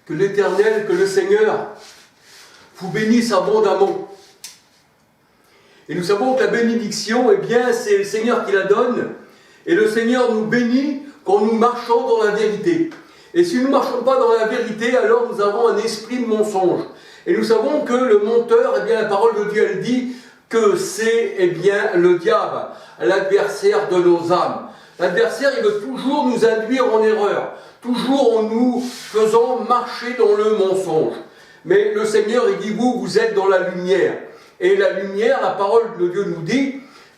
Que l'Éternel, que le Seigneur vous bénisse abondamment. Et nous savons que la bénédiction, eh bien, c'est le Seigneur qui la donne. Et le Seigneur nous bénit quand nous marchons dans la vérité. Et si nous ne marchons pas dans la vérité, alors nous avons un esprit de mensonge. Et nous savons que le menteur, eh bien, la parole de Dieu, elle dit que c'est, eh bien, le diable, l'adversaire de nos âmes. L'adversaire, il veut toujours nous induire en erreur, toujours en nous faisant marcher dans le mensonge. Mais le Seigneur, il dit, vous êtes dans la lumière. Et la lumière, la parole de Dieu nous dit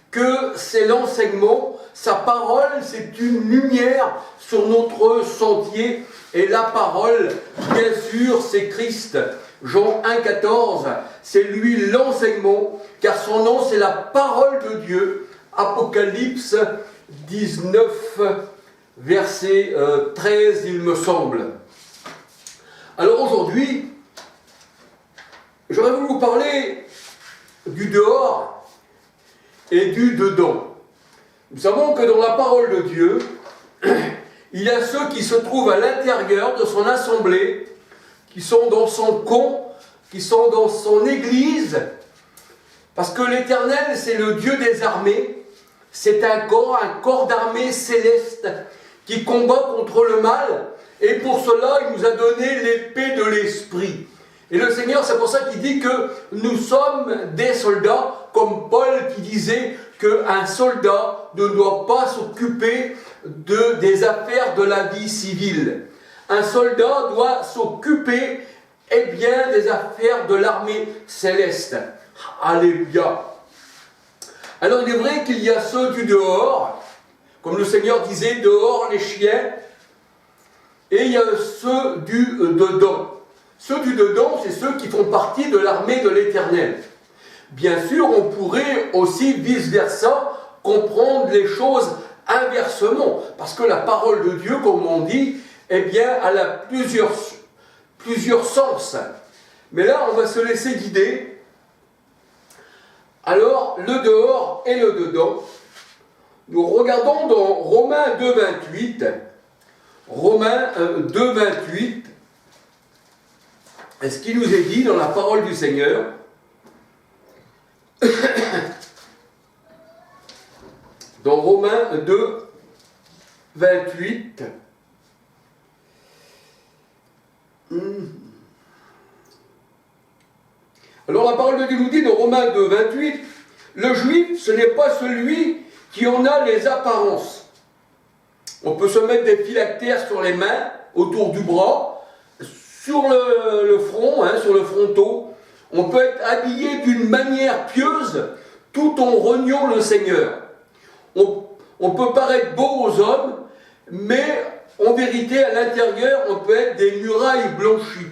que c'est l'enseignement, sa parole, c'est une lumière sur notre sentier. Et la parole, bien sûr, c'est Christ. Jean 1,14, c'est lui l'enseignement, car son nom, c'est la parole de Dieu. Apocalypse 19, verset 13, il me semble. Alors aujourd'hui, j'aurais voulu vous parler du dehors et du dedans. Nous savons que dans la parole de Dieu, il y a ceux qui se trouvent à l'intérieur de son assemblée, qui sont dans son camp, qui sont dans son église, parce que l'Éternel, c'est le Dieu des armées, c'est un corps d'armée céleste qui combat contre le mal, et pour cela, il nous a donné l'épée de l'Esprit. Et le Seigneur, c'est pour ça qu'il dit que nous sommes des soldats, comme Paul qui disait qu'un soldat ne doit pas s'occuper des affaires de la vie civile. Un soldat doit s'occuper, eh bien, des affaires de l'armée céleste. Alléluia. Alors il est vrai qu'il y a ceux du dehors, comme le Seigneur disait, dehors les chiens, et il y a ceux du dedans. Ceux du dedans, c'est ceux qui font partie de l'armée de l'Éternel. Bien sûr, on pourrait aussi vice-versa comprendre les choses inversement, parce que la parole de Dieu, comme on dit, eh bien, elle a plusieurs sens. Mais là, on va se laisser guider. Alors, le dehors et le dedans. Nous regardons dans Romains 2,28. Romains 2,28. Et ce qui nous est dit dans la parole du Seigneur. Dans Romains 2, 28. Alors la parole de Dieu nous dit dans Romains 2, 28, le juif, ce n'est pas celui qui en a les apparences. On peut se mettre des phylactères sur les mains, autour du bras, sur le front, sur le fronton. On peut être habillé d'une manière pieuse, tout en reniant le Seigneur. On peut paraître beau aux hommes, mais en vérité, à l'intérieur, on peut être des murailles blanchies.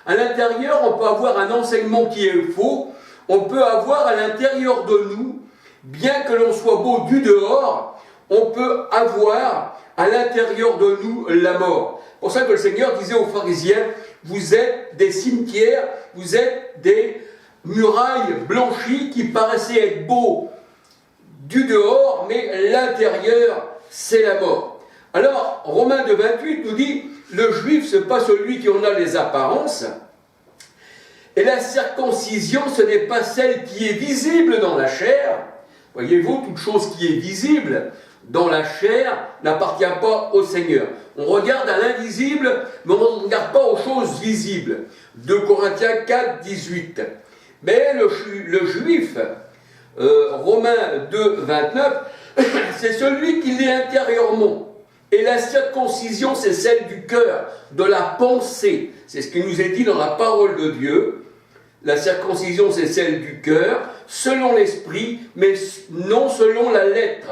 À l'intérieur, on peut avoir un enseignement qui est faux. On peut avoir à l'intérieur de nous, bien que l'on soit beau du dehors, on peut avoir à l'intérieur de nous la mort. C'est pour ça que le Seigneur disait aux pharisiens, vous êtes des cimetières, vous êtes des murailles blanchies qui paraissaient être beaux du dehors, mais l'intérieur, c'est la mort. Alors, Romains 2, 28 nous dit, le juif, ce n'est pas celui qui en a les apparences, et la circoncision, ce n'est pas celle qui est visible dans la chair. Voyez-vous, toute chose qui est visible dans la chair n'appartient pas au Seigneur. On regarde à l'invisible, mais on ne regarde pas aux choses visibles. 2 Corinthiens 4, 18. Mais le juif, Romains 2, 29, c'est celui qui l'est intérieurement. Et la circoncision, c'est celle du cœur, de la pensée. C'est ce qui nous est dit dans la parole de Dieu. La circoncision, c'est celle du cœur, selon l'esprit, mais non selon la lettre.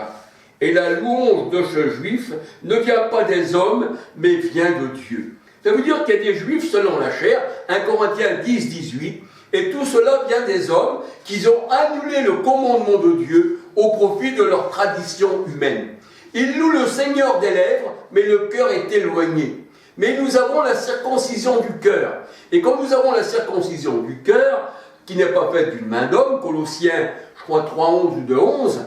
Et la louange de ce juif ne vient pas des hommes, mais vient de Dieu. Ça veut dire qu'il y a des juifs selon la chair, 1 Corinthiens 10, 18, et tout cela vient des hommes qui ont annulé le commandement de Dieu au profit de leur tradition humaine. Ils louent le Seigneur des lèvres, mais le cœur est éloigné. Mais nous avons la circoncision du cœur. Et quand nous avons la circoncision du cœur, qui n'est pas faite d'une main d'homme, Colossiens, je crois 3, 11 ou 2, 11,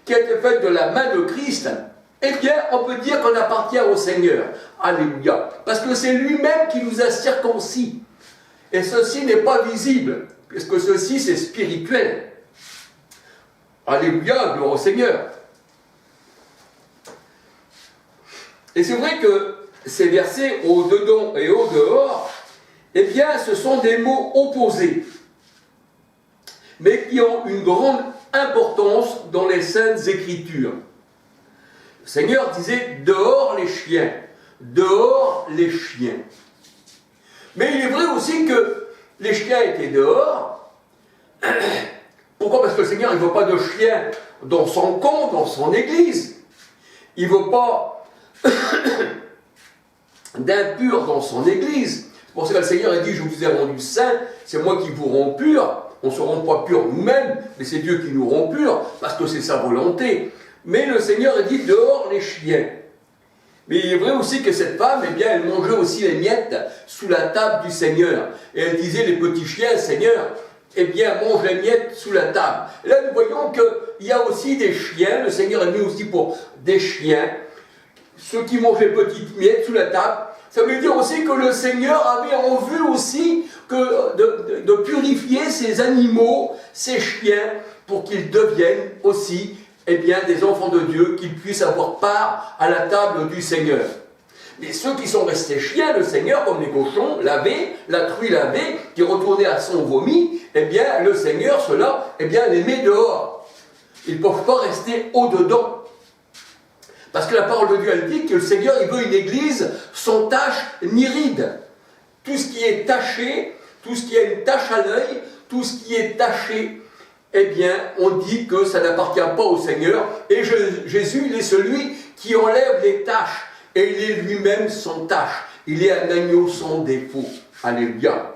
qui a été faite de la main de Christ, eh bien, on peut dire qu'on appartient au Seigneur. Alléluia. Parce que c'est lui-même qui nous a circoncis. Et ceci n'est pas visible, puisque ceci, c'est spirituel. Alléluia, gloire au Seigneur. Et c'est vrai que ces versets au-dedans et au-dehors, eh bien, ce sont des mots opposés, mais qui ont une grande importance dans les Saintes Écritures. Le Seigneur disait « dehors les chiens », « dehors les chiens ». Mais il est vrai aussi que les chiens étaient dehors. Pourquoi? Parce que le Seigneur, il ne veut pas de chiens dans son camp, dans son église. Il ne veut pas d'impurs dans son église. C'est pour ça que le Seigneur a dit « je vous ai rendu saints, c'est moi qui vous rends purs ». On ne se rend pas purs nous-mêmes, mais c'est Dieu qui nous rend purs, parce que c'est sa volonté. Mais le Seigneur a dit « dehors les chiens ». Mais il est vrai aussi que cette femme, eh bien, elle mangeait aussi les miettes sous la table du Seigneur. Et elle disait, les petits chiens, Seigneur, eh bien, mange les miettes sous la table. Et là, nous voyons qu'il y a aussi des chiens, le Seigneur a mis aussi pour des chiens, ceux qui mangent les petites miettes sous la table. Ça veut dire aussi que le Seigneur avait en vue aussi de purifier ces animaux, ces chiens, pour qu'ils deviennent aussi eh bien, des enfants de Dieu, qu'ils puissent avoir part à la table du Seigneur. Mais ceux qui sont restés chiens, le Seigneur, comme les cochons lavés, la truie lavée, qui retournait à son vomi, eh bien, le Seigneur, ceux-là, eh bien, les met dehors. Ils ne peuvent pas rester au-dedans. Parce que la parole de Dieu, elle dit que le Seigneur, il veut une église sans tache ni ride. Tout ce qui est taché, tout ce qui a une tache à l'œil, tout ce qui est taché, eh bien, on dit que ça n'appartient pas au Seigneur. Et Jésus, il est celui qui enlève les taches. Et il est lui-même sans tache. Il est un agneau sans défaut. Alléluia.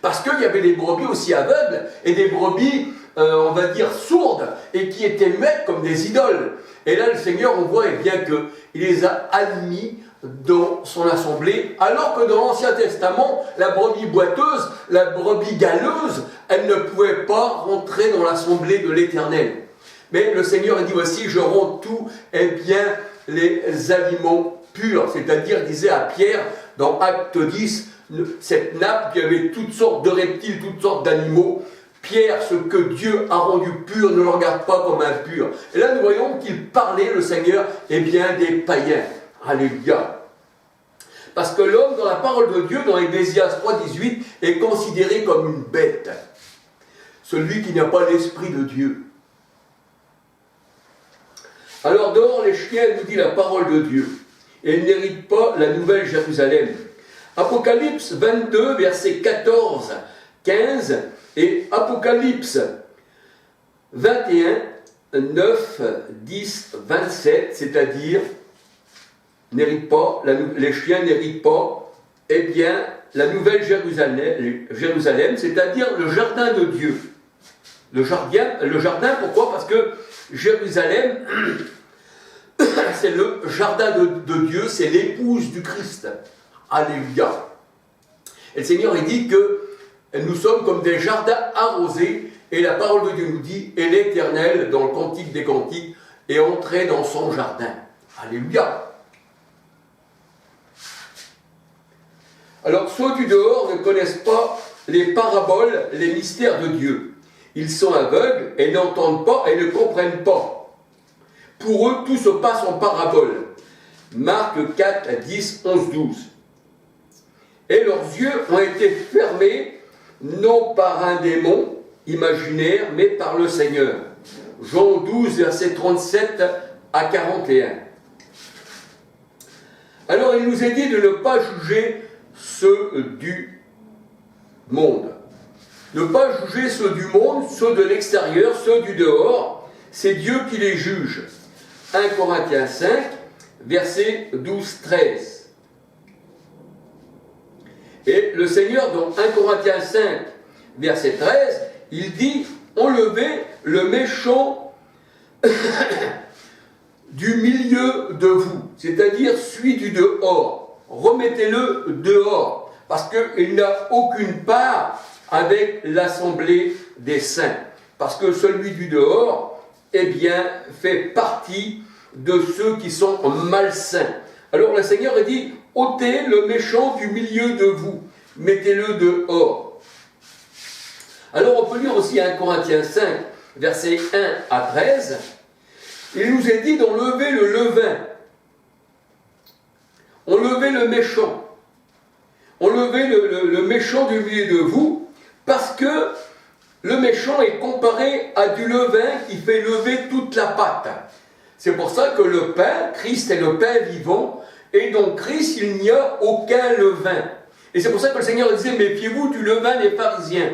Parce qu'il y avait des brebis aussi aveugles, et des brebis, on va dire, sourdes, et qui étaient muettes comme des idoles. Et là, le Seigneur, on voit eh bien qu'il les a admis dans son assemblée, alors que dans l'Ancien Testament, la brebis boiteuse, la brebis galeuse, elle ne pouvait pas rentrer dans l'assemblée de l'Éternel. Mais le Seigneur a dit aussi, je rends tous eh bien, les aliments purs, c'est-à-dire, disait à Pierre, dans Acte 10, cette nappe qui avait toutes sortes de reptiles, toutes sortes d'animaux. Pierre, ce que Dieu a rendu pur, ne le regarde pas comme impur. Et là, nous voyons qu'il parlait, le Seigneur, eh bien, des païens. Alléluia. Parce que l'homme, dans la parole de Dieu, dans Ecclésiaste 3,18, est considéré comme une bête. Celui qui n'a pas l'esprit de Dieu. Alors, dehors les chiens, nous dit la parole de Dieu. Et ils n'héritent pas la nouvelle Jérusalem. Apocalypse 22, versets 14, 15, et Apocalypse 21, 9, 10, 27, c'est-à-dire, n'héritent pas, les chiens n'héritent pas, eh bien, la nouvelle Jérusalem, c'est-à-dire le jardin de Dieu. Le jardin, pourquoi? Parce que Jérusalem, c'est le jardin de Dieu, c'est l'épouse du Christ. Alléluia. Et le Seigneur, il dit que nous sommes comme des jardins arrosés, et la parole de Dieu nous dit, et l'Éternel, dans le Cantique des Cantiques, est entré dans son jardin. Alléluia. Alors, ceux du dehors ne connaissent pas les paraboles, les mystères de Dieu. Ils sont aveugles et n'entendent pas et ne comprennent pas. Pour eux, tout se passe en paraboles. Marc 4, 10, 11, 12. Et leurs yeux ont été fermés, non par un démon imaginaire, mais par le Seigneur. Jean 12, verset 37 à 41. Alors, il nous est dit de ne pas juger ceux du monde. Ne pas juger ceux du monde, ceux de l'extérieur, ceux du dehors. C'est Dieu qui les juge. 1 Corinthiens 5, verset 12-13. Et le Seigneur, dans 1 Corinthiens 5, verset 13, il dit « Enlevez le méchant du milieu de vous, c'est-à-dire celui du dehors. Remettez-le dehors, parce qu'il n'a aucune part avec l'assemblée des saints. Parce que celui du dehors, eh bien, fait partie de ceux qui sont malsains. Alors le Seigneur a dit, ôtez le méchant du milieu de vous, mettez-le dehors. Alors on peut lire aussi 1 Corinthiens 5, versets 1 à 13. Il nous est dit d'enlever le levain, enlever le méchant, enlever le méchant du milieu de vous, parce que le méchant est comparé à du levain qui fait lever toute la pâte. C'est pour ça que le pain, Christ est le pain vivant, et dans Christ, il n'y a aucun levain. Et c'est pour ça que le Seigneur disait, méfiez-vous du levain des pharisiens.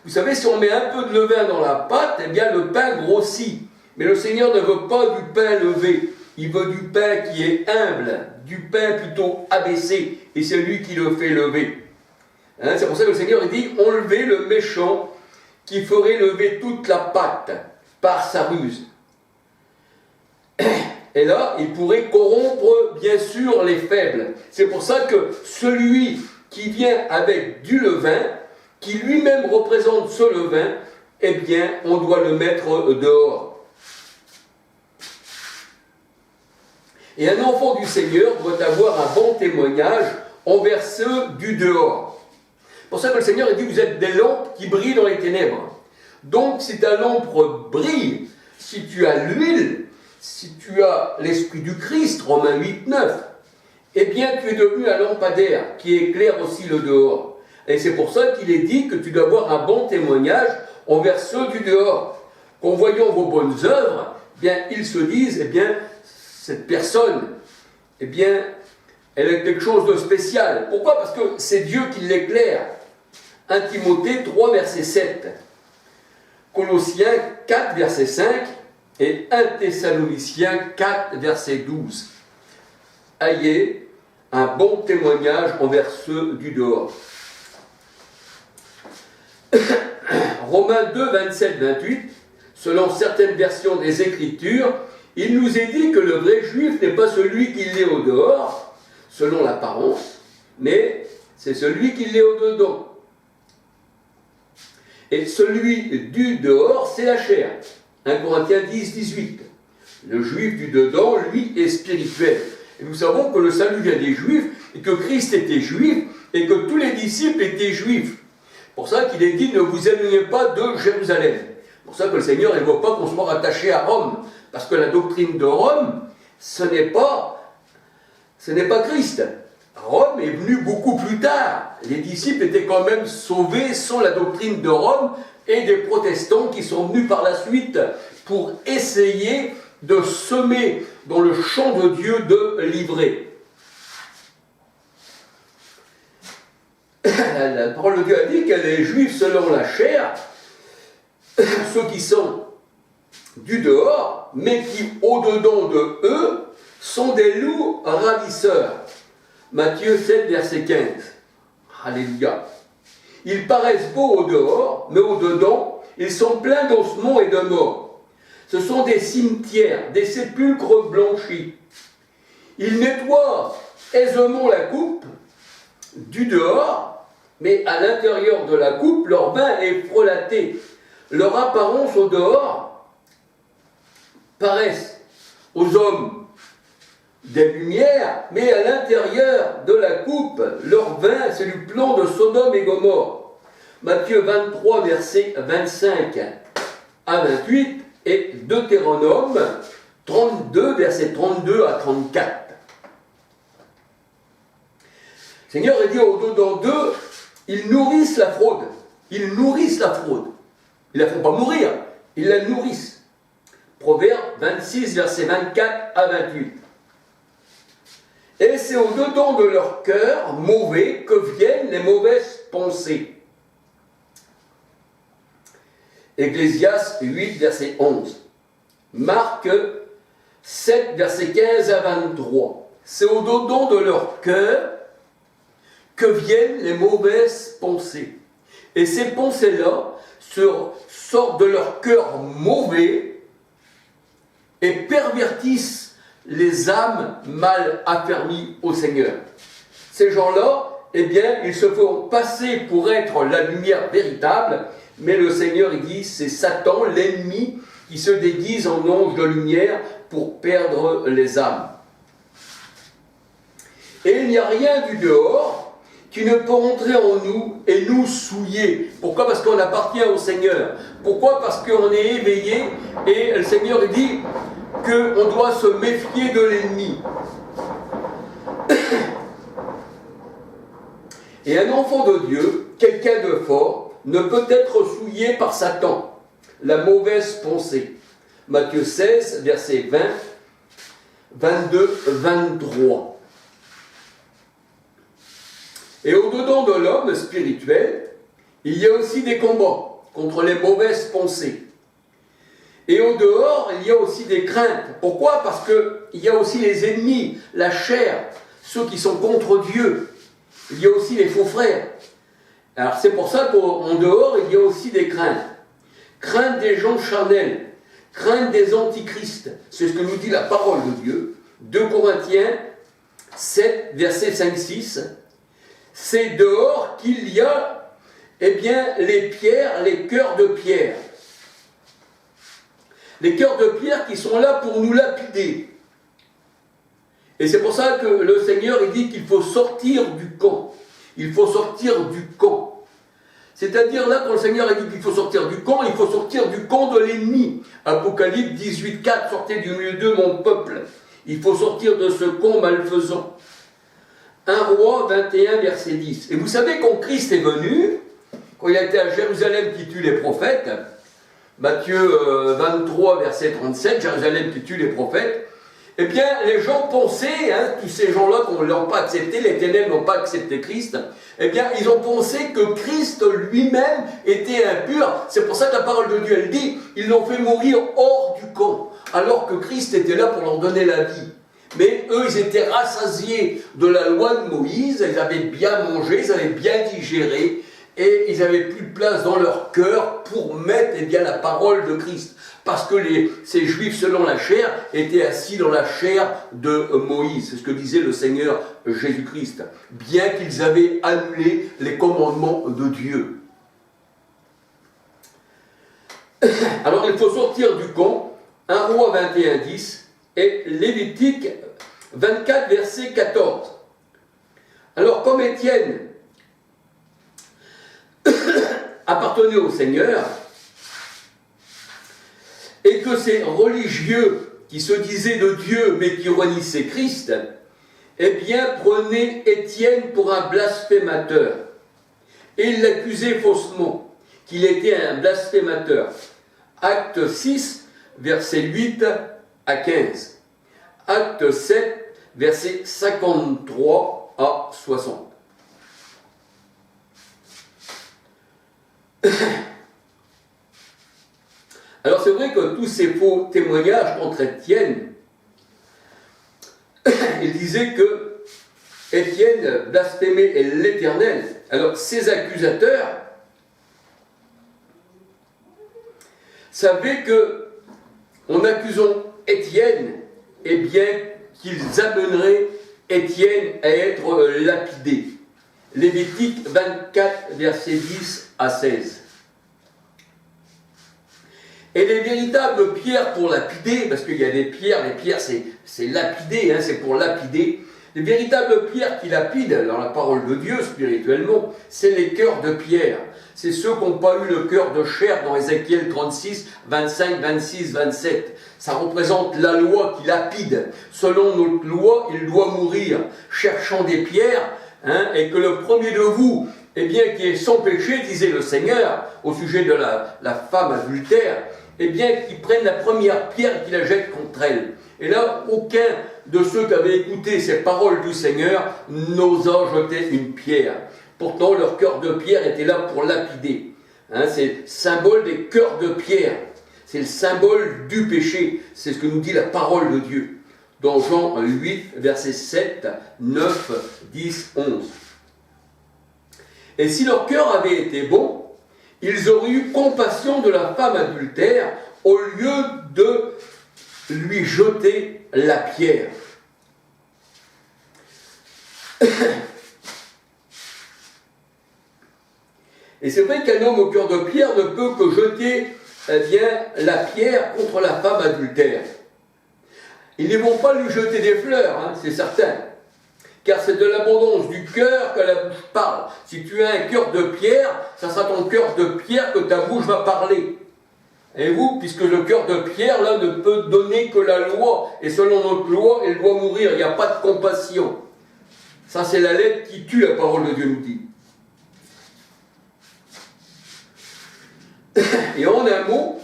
Vous savez, si on met un peu de levain dans la pâte, eh bien le pain grossit. Mais le Seigneur ne veut pas du pain levé. Il veut du pain qui est humble, du pain plutôt abaissé, et c'est lui qui le fait lever. Hein, c'est pour ça que le Seigneur dit, enlevez le méchant qui ferait lever toute la pâte par sa ruse. Et là, il pourrait corrompre, bien sûr, les faibles. C'est pour ça que celui qui vient avec du levain, qui lui-même représente ce levain, eh bien, on doit le mettre dehors. Et un enfant du Seigneur doit avoir un bon témoignage envers ceux du dehors. C'est pour ça que le Seigneur a dit, vous êtes des lampes qui brillent dans les ténèbres. Donc, si ta lampe brille, si tu as l'huile, si tu as l'Esprit du Christ, Romains 8, 9, eh bien, tu es devenu un lampadaire qui éclaire aussi le dehors. Et c'est pour ça qu'il est dit que tu dois avoir un bon témoignage envers ceux du dehors. Qu'en voyant vos bonnes œuvres, eh bien, ils se disent, eh bien, cette personne, eh bien, elle a quelque chose de spécial. Pourquoi? Parce que c'est Dieu qui l'éclaire. 1 Timothée 3, verset 7. Colossiens 4, verset 5. Et 1 Thessaloniciens 4, verset 12. Ayez un bon témoignage envers ceux du dehors. Romains 2, 27, 28, selon certaines versions des Écritures, il nous est dit que le vrai juif n'est pas celui qui l'est au dehors, selon l'apparence, mais c'est celui qui l'est au dedans. Et celui du dehors, c'est la chair. 1 Corinthiens 10, 18. Le juif du dedans, lui, est spirituel. Et nous savons que le salut vient des juifs, et que Christ était juif, et que tous les disciples étaient juifs. C'est pour ça qu'il est dit, ne vous éloignez pas de Jérusalem. C'est pour ça que le Seigneur ne veut pas qu'on soit rattaché à Rome. Parce que la doctrine de Rome, ce n'est pas Christ. Rome est venu beaucoup plus tard. Les disciples étaient quand même sauvés sans la doctrine de Rome, et des protestants qui sont venus par la suite pour essayer de semer dans le champ de Dieu de l'ivraie. La parole de Dieu a dit qu'elle est juive selon la chair, ceux qui sont du dehors, mais qui au-dedans de eux sont des loups ravisseurs. Matthieu 7, verset 15. Alléluia. Ils paraissent beaux au dehors, mais au dedans, ils sont pleins d'ossements et de morts. Ce sont des cimetières, des sépulcres blanchis. Ils nettoient aisément la coupe du dehors, mais à l'intérieur de la coupe, leur bain est frelaté. Leur apparence au dehors paraissent aux hommes des lumières, mais à l'intérieur de la coupe, leur vin, c'est du plan de Sodome et Gomorrhe. Matthieu 23, versets 25 à 28, et Deutéronome 32, versets 32 à 34. Le Seigneur a dit au-dedans d'eux, ils nourrissent la fraude. Ils nourrissent la fraude. Ils ne la font pas mourir, ils la nourrissent. Proverbe 26, versets 24 à 28. Et c'est au-dedans de leur cœur mauvais que viennent les mauvaises pensées. Ecclésiaste 8, verset 11. Marc 7, verset 15 à 23. C'est au-dedans de leur cœur que viennent les mauvaises pensées. Et ces pensées-là sortent de leur cœur mauvais et pervertissent les âmes mal affermies au Seigneur. Ces gens-là, eh bien, ils se font passer pour être la lumière véritable, mais le Seigneur, il dit, c'est Satan, l'ennemi, qui se déguisent en anges de lumière pour perdre les âmes. Et il n'y a rien du dehors qui ne peut entrer en nous et nous souiller. Pourquoi? Parce qu'on appartient au Seigneur. Pourquoi? Parce qu'on est éveillé et le Seigneur dit qu'on doit se méfier de l'ennemi. Et un enfant de Dieu, quelqu'un de fort, ne peut être souillé par Satan, la mauvaise pensée. Matthieu 16, versets 20, 22, 23. Et au-dedans de l'homme spirituel, il y a aussi des combats contre les mauvaises pensées. Et au dehors, il y a aussi des craintes. Pourquoi? Parce qu'il y a aussi les ennemis, la chair, ceux qui sont contre Dieu. Il y a aussi les faux frères. Alors c'est pour ça qu'en dehors, il y a aussi des craintes. Crainte des gens charnels, crainte des antichrists. C'est ce que nous dit la parole de Dieu. 2 Corinthiens 7, versets 5-6. C'est dehors qu'il y a, eh bien, les pierres, les cœurs de pierre. Les cœurs de pierre qui sont là pour nous lapider. Et c'est pour ça que le Seigneur il dit qu'il faut sortir du camp. Il faut sortir du camp. C'est-à-dire là, quand le Seigneur a dit qu'il faut sortir du camp, il faut sortir du camp de l'ennemi. Apocalypse 18, 4, sortez du milieu d'eux, mon peuple. Il faut sortir de ce camp malfaisant. 1 Roi 21, verset 10. Et vous savez, quand Christ est venu, quand il a été à Jérusalem qui tue les prophètes, Matthieu 23, verset 37, Jérusalem qui tue les prophètes, eh bien, les gens pensaient, tous ces gens-là qui ne l'ont pas accepté, les ténèbres n'ont pas accepté Christ, eh bien, ils ont pensé que Christ lui-même était impur. C'est pour ça que la parole de Dieu, elle dit, ils l'ont fait mourir hors du camp, alors que Christ était là pour leur donner la vie. Mais eux, ils étaient rassasiés de la loi de Moïse, ils avaient bien mangé, ils avaient bien digéré, et ils n'avaient plus de place dans leur cœur pour mettre eh bien, la parole de Christ. Parce que ces Juifs, selon la chair, étaient assis dans la chair de Moïse. C'est ce que disait le Seigneur Jésus-Christ. Bien qu'ils avaient annulé les commandements de Dieu. Alors il faut sortir du camp. 1 Roi 21, 10 et Lévitique 24, verset 14. Alors comme Étienne appartenait au Seigneur, et que ces religieux qui se disaient de Dieu mais qui renissaient Christ, eh bien prenaient Étienne pour un blasphémateur. Et ils l'accusaient faussement qu'il était un blasphémateur. Acte 6, versets 8 à 15. Acte 7, versets 53 à 60. Alors c'est vrai que tous ces faux témoignages contre Étienne, il disait que Étienne blasphémait l'Éternel. Alors ces accusateurs savaient que, en accusant Étienne, eh bien qu'ils amèneraient Étienne à être lapidé. Lévitique 24, versets 10 à 16. Et les véritables pierres pour lapider, parce qu'il y a des pierres, les pierres c'est lapider, c'est pour lapider. Les véritables pierres qui lapident dans la parole de Dieu spirituellement, c'est les cœurs de pierre. C'est ceux qui n'ont pas eu le cœur de chair dans Ézéchiel 36, 25, 26, 27. Ça représente la loi qui lapide. Selon notre loi, il doit mourir, cherchant des pierres, et que le premier de vous, eh bien, qui est sans péché, disait le Seigneur, au sujet de la femme adultère, eh bien, qu'ils prennent la première pierre et qu'ils la jettent contre elle. Et là, aucun de ceux qui avaient écouté ces paroles du Seigneur n'osa jeter une pierre. Pourtant, leur cœur de pierre était là pour lapider. C'est le symbole des cœurs de pierre. C'est le symbole du péché. C'est ce que nous dit la parole de Dieu. Dans Jean 8, versets 7, 9, 10, 11. Et si leur cœur avait été bon, ils auraient eu compassion de la femme adultère au lieu de lui jeter la pierre. Et c'est vrai qu'un homme au cœur de pierre ne peut que jeter eh bien, la pierre contre la femme adultère. Ils ne vont pas lui jeter des fleurs, hein, c'est certain. Car c'est de l'abondance du cœur que la bouche parle. Si tu as un cœur de pierre, ça sera ton cœur de pierre que ta bouche va parler. Et vous, puisque le cœur de pierre, là, ne peut donner que la loi. Et selon notre loi, elle doit mourir. Il n'y a pas de compassion. Ça, c'est la lettre qui tue, la parole de Dieu nous dit. Et en un mot,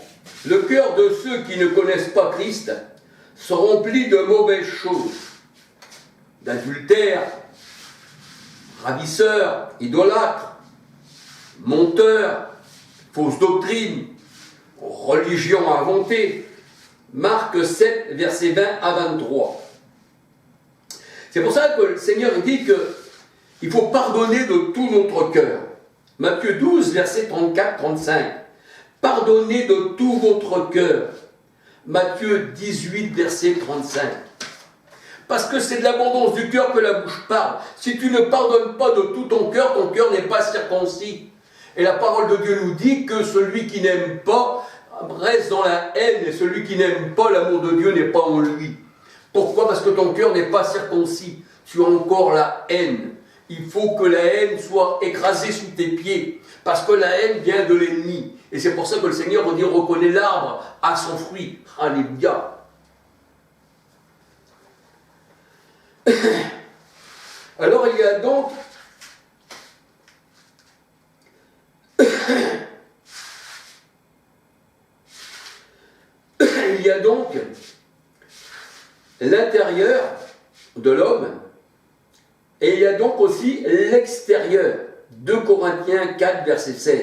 le cœur de ceux qui ne connaissent pas Christ se remplit de mauvaises choses, d'adultère, ravisseurs, idolâtres, menteurs, fausses doctrines, religion inventée. Marc 7, versets 20 à 23. C'est pour ça que le Seigneur dit qu'il faut pardonner de tout notre cœur. Matthieu 12, versets 34-35. Pardonnez de tout votre cœur. Matthieu 18, verset 35. Parce que c'est de l'abondance du cœur que la bouche parle. Si tu ne pardonnes pas de tout ton cœur n'est pas circoncis. Et la parole de Dieu nous dit que celui qui n'aime pas reste dans la haine, et celui qui n'aime pas, l'amour de Dieu n'est pas en lui. Pourquoi? Parce que ton cœur n'est pas circoncis. Tu as encore la haine. Il faut que la haine soit écrasée sous tes pieds. Parce que la haine vient de l'ennemi. Et c'est pour ça que le Seigneur dit, reconnaît l'arbre à son fruit. Alléluia. Alors il y a donc l'intérieur de l'homme et il y a donc aussi l'extérieur. 2 Corinthiens 4, verset 16.